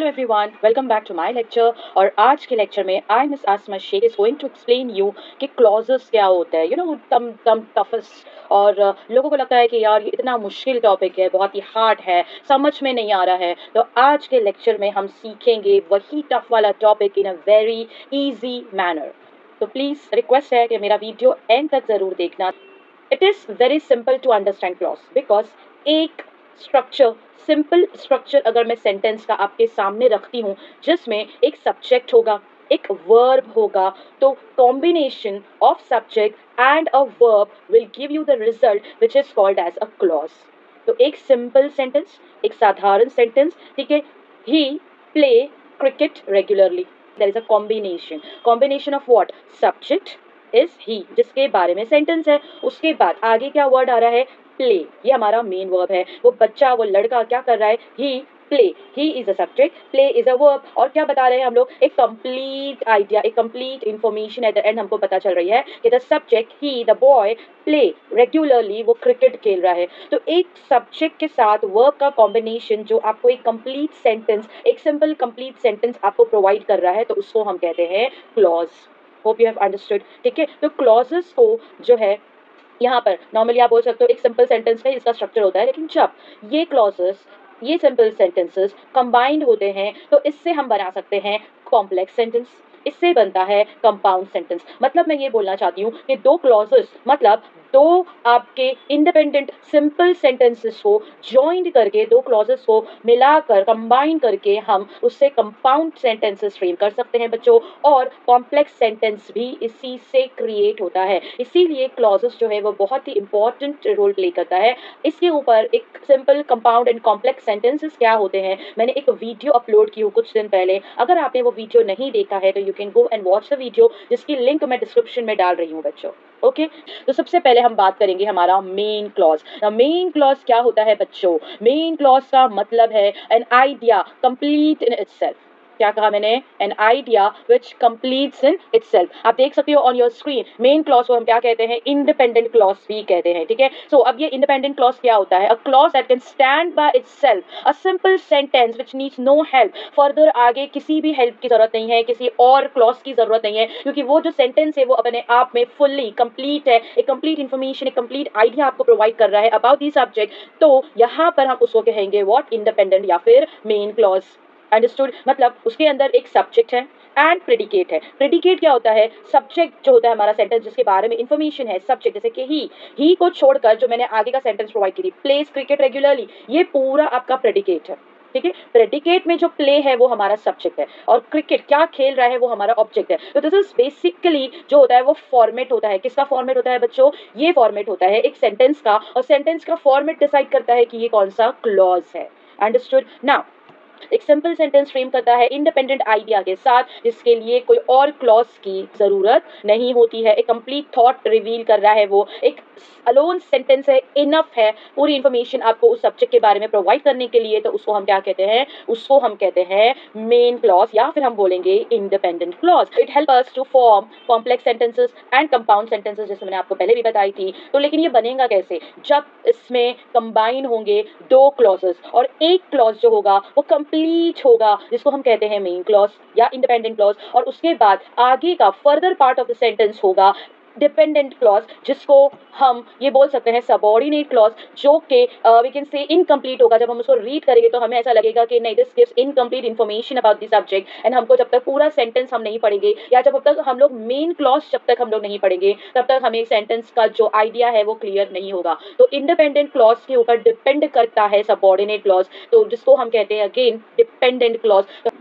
Hello everyone, welcome back to my lecture. और आज के लेक्चर में I miss Asma Shaikh is going to explain you कि क्लॉजेस क्या होता है। तम तम टफेस्ट और लोगों को लगता है कि यार ये इतना मुश्किल टॉपिक है, बहुत ही हार्ड है, समझ में नहीं आ रहा है। तो आज के लेक्चर में हम सीखेंगे वही टफ वाला topic in a very easy manner. तो प्लीज़ रिक्वेस्ट है कि मेरा वीडियो एंड तक ज़रूर देखना। It is very simple to understand clause because एक स्ट्रक्चर, सिंपल स्ट्रक्चर अगर मैं सेंटेंस का आपके सामने रखती हूँ जिसमें एक सब्जेक्ट होगा, एक वर्ब होगा, तो combination of subject and a verb will give you the result which is called as a clause. तो एक सिंपल सेंटेंस, एक साधारण सेंटेंस, ठीक है, he play cricket regularly, there is a combination of what, subject is he जिसके बारे में sentence है, उसके बाद आगे क्या वर्ड आ रहा है, प्ले, ये हमारा मेन वर्ब है। वो बच्चा, वो लड़का क्या कर रहा है, he play, he is a subject, play is a verb. और क्या बता रहे हैं हम लोग, एक कंप्लीट आइडिया, एक complete information at the end हमको पता चल रही है कि the subject he, the boy play regularly, वो क्रिकेट खेल रहा है। तो एक सब्जेक्ट के साथ वर्ब का कॉम्बिनेशन जो आपको एक कंप्लीट सेंटेंस, एक सिंपल कंप्लीट सेंटेंस आपको प्रोवाइड कर रहा है, तो उसको हम कहते हैं clause. Hope you have understood. ठीक है, तो क्लॉजेस को जो है यहाँ पर नॉर्मली आप बोल सकते हो एक सिंपल सेंटेंस में इसका स्ट्रक्चर होता है, लेकिन जब ये क्लॉजेस, ये सिंपल सेंटेंसेस कंबाइंड होते हैं तो इससे हम बना सकते हैं कॉम्प्लेक्स सेंटेंस, इससे बनता है कंपाउंड सेंटेंस। मतलब मैं ये बोलना चाहती हूँ कि दो क्लॉजेस मतलब दो आपके इंडिपेंडेंट सिंपल सेंटेंसेस को जॉइंट करके, दो क्लॉजेस को मिलाकर, कंबाइन करके हम उससे कंपाउंड सेंटेंसेस फ्रेम कर सकते हैं बच्चों। और कॉम्प्लेक्स सेंटेंस भी इसी से क्रिएट होता है। इसीलिए क्लॉजेस जो है वो बहुत ही इंपॉर्टेंट रोल प्ले करता है। इसके ऊपर एक simple, compound and complex sentences क्या होते हैं, मैंने एक वीडियो अपलोड की हूँ कुछ दिन पहले। अगर आपने वो वीडियो नहीं देखा है तो you can go and watch the video, जिसकी लिंक मैं डिस्क्रिप्शन में डाल रही हूँ बच्चों। ओके, तो सबसे पहले हम बात करेंगे हमारा मेन क्लॉज। मेन क्लॉज क्या होता है बच्चों, मेन क्लॉज का मतलब है an idea complete in itself. क्या कहा मैंने, an idea which completes in itself. आप देख सकते हो on your screen, main clause को हम क्या कहते हैं, इंडिपेंडेंट क्लॉज भी कहते हैं। ठीक है, सो अब ये इंडिपेंडेंट क्लॉज क्या होता है, a clause that can stand by itself, a simple sentence which needs no help further. आगे किसी भी हेल्प की जरूरत नहीं है, किसी और क्लॉज की जरूरत नहीं है, क्योंकि वो जो सेंटेंस है वो अपने आप में फुल्ली कंप्लीट है, एक कंप्लीट इंफॉर्मेशन, एक कंप्लीट आइडिया आपको प्रोवाइड कर रहा है अबाउट दी सब्जेक्ट। तो यहाँ पर हम उसको कहेंगे व्हाट, इंडिपेंडेंट या फिर मेन क्लॉज। अंडरस्टूड। मतलब उसके अंदर एक सब्जेक्ट है एंड प्रेडिकेट है। प्रेडिकेट क्या होता है, सब्जेक्ट जो होता है हमारा सेंटेंस जिसके बारे में इंफॉर्मेशन है, सब्जेक्ट जैसे कि ही को छोड़कर जो मैंने आगे का सेंटेंस प्रोवाइड की थी, प्लेस क्रिकेट रेगुलरली, ये पूरा आपका प्रेडिकेट है। ठीक है, प्रेडिकेट में जो प्ले है वो हमारा सब्जेक्ट है और क्रिकेट क्या खेल रहा है वो हमारा ऑब्जेक्ट है। तो दिस इज बेसिकली जो होता है वो फॉर्मेट होता है। किसका फॉर्मेट होता है बच्चों, ये फॉर्मेट होता है एक सेंटेंस का, और सेंटेंस का फॉर्मेट डिसाइड करता है कि ये कौन सा क्लॉज है। अंडरस्टूड। नाउ एक सिंपल सेंटेंस फ्रेम करता है इंडिपेंडेंट आइडिया के साथ, जिसके लिए कोई और क्लॉज की जरूरत नहीं होती है। एक कंप्लीट थॉट रिवील कर रहा है, वो एक अलोन सेंटेंस है, इनफ है पूरी इंफॉर्मेशन आपको उस सब्जेक्ट के बारे में प्रोवाइड करने के लिए। तो उसको हम क्या कहते हैं, उसको हम कहते हैं मेन क्लॉज, या फिर हम बोलेंगे independent clause. It help us to form complex sentences and compound sentences, जैसे मैंने आपको पहले भी बताई थी। तो लेकिन ये बनेगा कैसे, जब इसमें कंबाइन होंगे दो क्लॉजेस, और एक क्लॉज जो होगा वो कंप्लीट होगा, जिसको हम कहते हैं मेन क्लॉज या इंडिपेंडेंट क्लॉज, और उसके बाद आगे का further part of the sentence होगा डिपेंडेंट क्लॉज, जिसको हम ये बोल सकते हैं सबऑर्डिनेट क्लॉज, जो कि वी कैन से इनकम्प्लीट होगा। जब हम उसको रीड करेंगे तो हमें ऐसा लगेगा कि नहीं, this gives incomplete information about the subject. And हमको जब तक पूरा सेंटेंस हम नहीं पढ़ेंगे, या जब तक हम लोग मेन क्लॉज जब तक हम लोग नहीं पढ़ेंगे, तब तक हमें सेंटेंस का जो आइडिया है वो क्लियर नहीं होगा। तो इंडिपेंडेंट क्लॉज के ऊपर डिपेंड करता है सबऑर्डिनेट क्लॉज, तो जिसको हम कहते हैं अगेन डिपेंडेंट क्लॉज।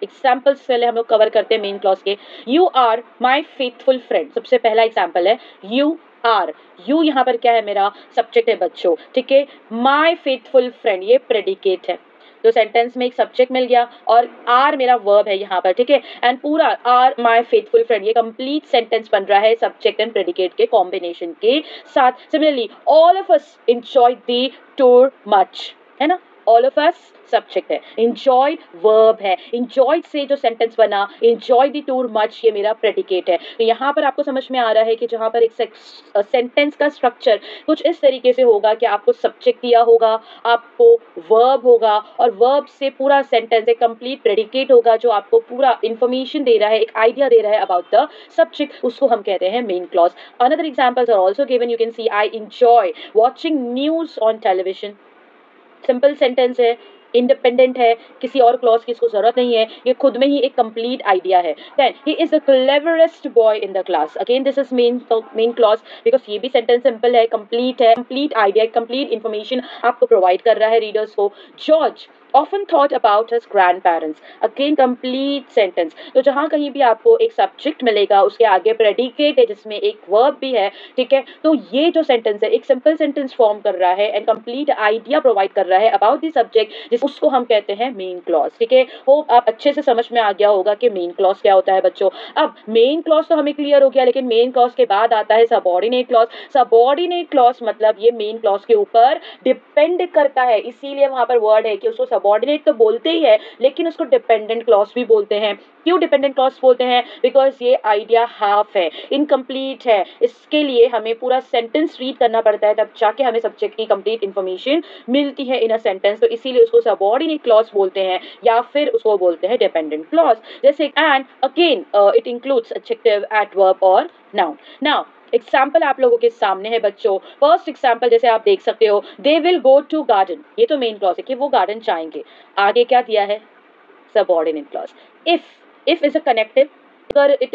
एग्जाम्पल्स पहले हम लोग कवर करते हैं मेन क्लॉज के। You are my faithful friend, सबसे पहला एग्जाम्पल है यू आर। यू यहाँ पर क्या है, मेरा सब्जेक्ट है बच्चों। ठीक है, माई फेथफुल फ्रेंड ये प्रेडिकेट है। तो सेंटेंस में एक सब्जेक्ट मिल गया और आर मेरा वर्ब है यहाँ पर। ठीक है, एंड पूरा आर माई फेथफुल फ्रेंड, ये कंप्लीट सेंटेंस बन रहा है सब्जेक्ट एंड प्रेडिकेट के कॉम्बिनेशन के साथ। Similarly all of us enjoy the tour much, है ना, ऑल ऑफ अस सब्जेक्ट है, enjoyed वर्ब है, enjoyed से जो सेंटेंस बना enjoy the tour much ये मेरा प्रेडिकेट है। तो यहाँ पर आपको समझ में आ रहा है कि जहाँ पर एक सेंटेंस का स्ट्रक्चर कुछ इस तरीके से होगा कि आपको सब्जेक्ट दिया होगा, आपको वर्ब होगा और वर्ब से पूरा सेंटेंस एक कंप्लीट प्रेडिकेट होगा जो आपको पूरा इंफॉर्मेशन दे रहा है, एक आइडिया दे रहा है अबाउट द सब्जेक्ट, उसको हम कहते हैं main clause. Another examples are also given, you can see I enjoy watching news on television. Simple sentence है, इंडिपेंडेंट है, किसी और क्लॉज की इसको जरूरत नहीं है, ये खुद में ही एक कंप्लीट आइडिया है। Then he is the cleverest boy in the class, again this is main clause because ये भी सेंटेंस सिंपल है, कंप्लीट आइडिया, कंप्लीट इंफॉर्मेशन आपको प्रोवाइड कर रहा है रीडर्स को। George often thought about his grandparents, again complete sentence। तो जहाँ कहीं भी आपको एक सब्जेक्ट मिलेगा उसके आगे प्रेडिकेट है जिसमें एक वर्ब भी है, ठीक है, तो ये जो सेंटेंस है एक सिंपल सेंटेंस फॉर्म कर रहा है एंड कंप्लीट आइडिया प्रोवाइड कर रहा है अबाउट द सब्जेक्ट, उसको हम कहते हैं मेन क्लॉज, ठीक है। होप आप अच्छे से समझ में आ गया होगा कि मेन क्लॉज क्या होता है बच्चों। अब मेन क्लॉज तो हमें क्लियर हो गया, लेकिन मेन क्लॉज के बाद आता है सबऑर्डिनेट क्लॉज। सबऑर्डिनेट क्लॉज मतलब ये मेन क्लॉज के ऊपर डिपेंड करता है, इसीलिए वहां पर वर्ड है कि उसको सबऑर्डिनेट तो बोलते ही है लेकिन उसको डिपेंडेंट क्लॉज भी बोलते हैं। क्यों डिपेंडेंट क्लॉज बोलते हैं? बिकॉज ये आइडिया हाफ है, इनकम्प्लीट है, इसके लिए हमें पूरा सेंटेंस रीड करना पड़ता है तब जाके हमें सब्जेक्ट की कंप्लीट इन्फॉर्मेशन मिलती है इन अ सेंटेंस, तो इसीलिए उसको सबऑर्डिनेट क्लॉज बोलते हैं या फिर उसको बोलते हैं डिपेंडेंट क्लॉज। जैसे and again it includes adjective, adverb और नाउन। नाउ एग्जाम्पल आप लोगों के सामने है बच्चों। फर्स्ट एग्जाम्पल जैसे आप देख सकते हो, they will go to garden, ये तो मेन क्लॉज है कि वो गार्डन जाएंगे। आगे क्या दिया है? Subordinate clause. If is a connective, अगर इट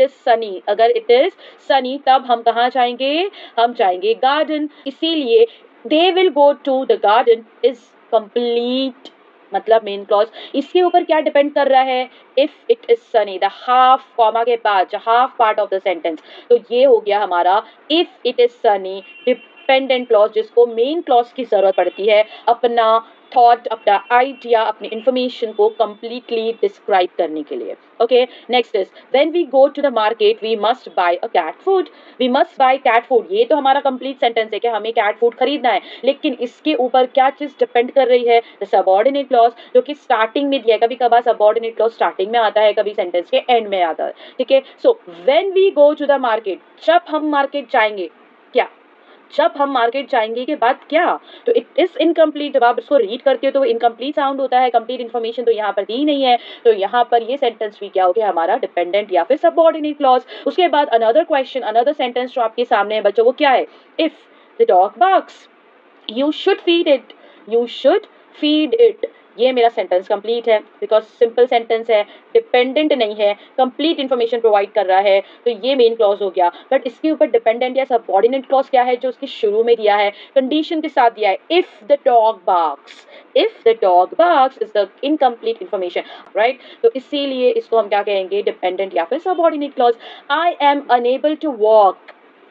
इज सनी तब हम कहाँ जाएंगे? हम जाएंगे गार्डन, इसीलिए they will go to the garden is complete मतलब मेन क्लॉज। इसके ऊपर क्या डिपेंड कर रहा है? If it is sunny, the half comma के बाद half part of the sentence, तो ये हो गया हमारा if it is sunny dependent clause, जिसको मेन क्लॉज की जरूरत पड़ती है अपना थॉट, अपना आइडिया, अपनी इंफॉर्मेशन को कंप्लीटली डिस्क्राइब करने के लिए। Okay, next is when we go to the market we must buy a cat food. We must buy cat food, ये तो हमारा कंप्लीट सेंटेंस है कि हमें कैट फूड खरीदना है, लेकिन इसके ऊपर क्या चीज डिपेंड कर रही है? द सबऑर्डिनेट क्लॉज, जो कि स्टार्टिंग में दिया है। कभी कभार सबऑर्डिनेट क्लॉज स्टार्टिंग में आता है, कभी सेंटेंस के एंड में आता है, ठीक है। So when we go to the market, जब हम मार्केट जाएंगे, क्या जब हम मार्केट जाएंगे के बाद क्या? तो इट इज इनकम्प्लीट, जब आप इसको रीड करते हो तो इनकम्प्लीट साउंड होता है, कंप्लीट इन्फॉर्मेशन तो यहाँ पर दी नहीं है, तो यहाँ पर ये सेंटेंस भी क्या हो गया हमारा? डिपेंडेंट या फिर सबऑर्डिनेट क्लॉज। उसके बाद अनदर क्वेश्चन, अनदर सेंटेंस जो आपके सामने है बच्चों, वो क्या है? If the dog barks you should feed it, you should feed it, ये मेरा सेंटेंस कंप्लीट है बिकॉज सिंपल सेंटेंस है, डिपेंडेंट नहीं है, कंप्लीट इन्फॉर्मेशन प्रोवाइड कर रहा है, तो ये मेन क्लॉज हो गया। बट इसके ऊपर डिपेंडेंट या सबऑर्डिनेट क्लॉज क्या है? जो उसके शुरू में दिया है, कंडीशन के साथ दिया है, if the dog barks, if the dog barks is the incomplete information, right. तो इसीलिए इसको हम क्या कहेंगे? डिपेंडेंट या फिर subordinate clause. I am unable to walk,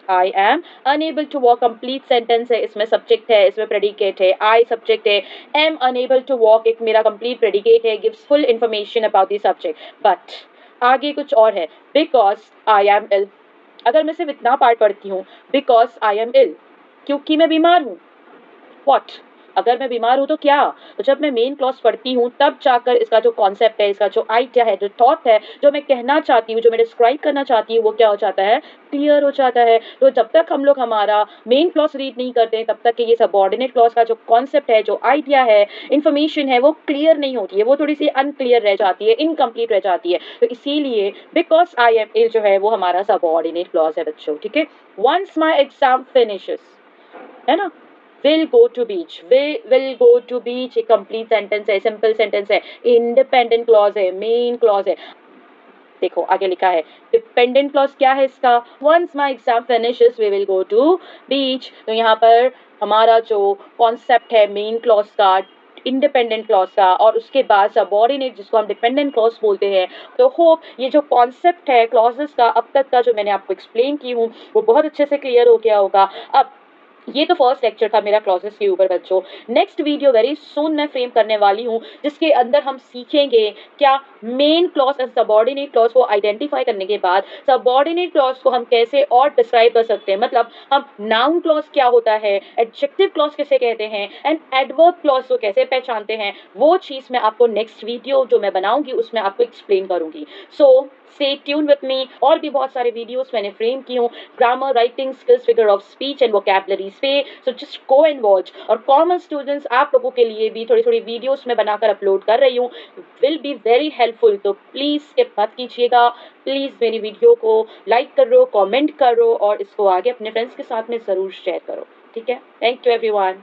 I am unable to walk, complete sentence है, इसमें subject है, इसमें predicate है, I subject है, am unable to walk एक मेरा complete predicate है, gives full information about the subject। But आगे कुछ और है, because I am ill, अगर मैं सिर्फ इतना पार्ट पढ़ती हूँ, because I am ill, क्योंकि मैं बीमार हूँ। What? अगर मैं बीमार हूँ तो क्या? तो जब मैं मेन क्लॉज पढ़ती हूँ तब जाकर इसका जो कॉन्सेप्ट है, इसका जो आइडिया है, जो थॉट है, जो मैं कहना चाहती हूँ, जो मैं डिस्क्राइब करना चाहती हूँ, वो क्या हो जाता है? क्लियर हो जाता है। तो जब तक हम लोग हमारा मेन क्लॉज रीड नहीं करते हैं तब तक कि ये सबऑर्डिनेट क्लॉज का जो कॉन्सेप्ट है, जो आइडिया है, इन्फॉर्मेशन है, वो क्लियर नहीं होती है, वो थोड़ी सी अनक्लियर रह जाती है, इनकम्प्लीट रह जाती है। तो इसीलिए बिकॉज आई एम इल जो है वो हमारा सबऑर्डिनेट क्लॉज है बच्चों, ठीक है। वंस माई एग्जाम फिनिशेस, है ना, will go to beach, will go to beach एक कंप्लीट सेंटेंस है, सिंपल सेंटेंस है, इंडिपेंडेंट क्लॉज है, मेन क्लॉज है। देखो आगे लिखा है डिपेंडेंट क्लॉज क्या है इसका? Once my exam finishes we will go to beach. तो यहाँ पर हमारा जो कॉन्सेप्ट है मेन क्लॉज का, इंडिपेंडेंट क्लॉज का, और उसके बाद सबऑर्डिनेट जिसको हम डिपेंडेंट क्लॉज बोलते हैं। तो होप ये जो कॉन्सेप्ट है क्लॉजेस का अब तक का जो मैंने आपको एक्सप्लेन की हूँ वो बहुत अच्छे से क्लियर हो गया होगा। अब ये तो फर्स्ट लेक्चर था मेरा क्लॉजेस के ऊपर बच्चों। नेक्स्ट वीडियो वेरी सून मैं फ्रेम करने वाली हूँ, जिसके अंदर हम सीखेंगे क्या main clause and subordinate clause को आइडेंटिफाई करने के बाद सबऑर्डिनेट क्लॉज को हम कैसे और डिस्क्राइब कर सकते हैं, मतलब हम नाउन क्लॉज क्या होता है, एडजेक्टिव क्लॉज किसे कहते हैं एंड एडवर्ब क्लॉज को कैसे पहचानते हैं, वो चीज़ मैं आपको नेक्स्ट वीडियो जो मैं बनाऊंगी उसमें आपको एक्सप्लेन करूंगी। So stay tune with me. और भी बहुत सारे वीडियोस मैंने फ्रेम की हूँ grammar, writing skills, figure of speech and vocabularies पे, so just go and watch. और कॉमन स्टूडेंट्स आप लोगों के लिए भी थोड़ी थोड़ी वीडियोस मैं बनाकर अपलोड कर रही हूँ, विल बी वेरी हेल्पफुल। तो प्लीज़ स्किप मत कीजिएगा, प्लीज़ मेरी वीडियो को लाइक करो, कॉमेंट करो और इसको आगे अपने फ्रेंड्स के साथ में ज़रूर शेयर करो। ठीक है, थैंक यू एवरीवन।